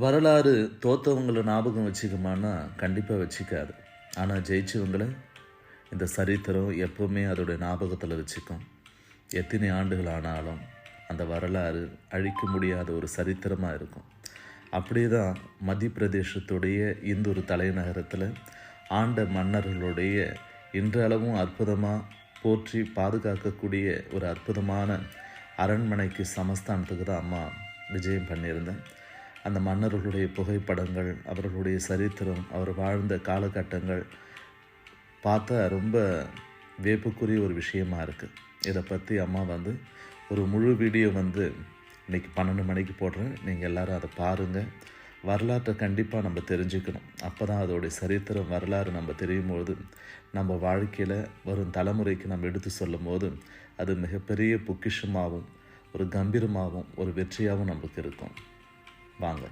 வரலாறு தோத்தவங்களை ஞாபகம் வச்சுக்குமான்னா கண்டிப்பாக வச்சுக்காது. ஆனால் ஜெயிச்சவங்களை இந்த சரித்திரம் எப்போவுமே அதோடைய ஞாபகத்தில் வச்சுக்கும். எத்தனை ஆண்டுகள் ஆனாலும் அந்த வரலாறு அழிக்க முடியாத ஒரு சரித்திரமாக இருக்கும். அப்படியே தான் மத்திய பிரதேசத்துடைய இந்தொரு தலைநகரத்தில் ஆண்ட மன்னர்களுடைய இன்றளவும் அற்புதமாக போற்றி பாதுகாக்கக்கூடிய ஒரு அற்புதமான அரண்மனைக்கு சமஸ்தானத்துக்கு தான் அம்மா விஜயம் பண்ணியிருந்தேன். அந்த மன்னர்களுடைய புகைப்படங்கள், அவர்களுடைய சரித்திரம், அவர் வாழ்ந்த காலகட்டங்கள் பார்த்தா ரொம்ப வியப்புக்குரிய ஒரு விஷயமா இருக்குது. இதை பற்றி அம்மா ஒரு முழு வீடியோ இன்றைக்கி 12 மணிக்கு போடுறேன். நீங்கள் எல்லோரும் அதை பாருங்கள். வரலாற்றை கண்டிப்பாக நம்ம தெரிஞ்சுக்கணும். அப்போ தான் அதோடைய சரித்திரம் வரலாறு நம்ம தெரியும் போது நம்ம வாழ்க்கையில் வரும் தலைமுறைக்கு நம்ம எடுத்து சொல்லும் போது அது மிகப்பெரிய பொக்கிஷமாகவும் ஒரு கம்பீரமாகவும் ஒரு வெற்றியாகவும் நமக்கு இருக்கும். வாங்க.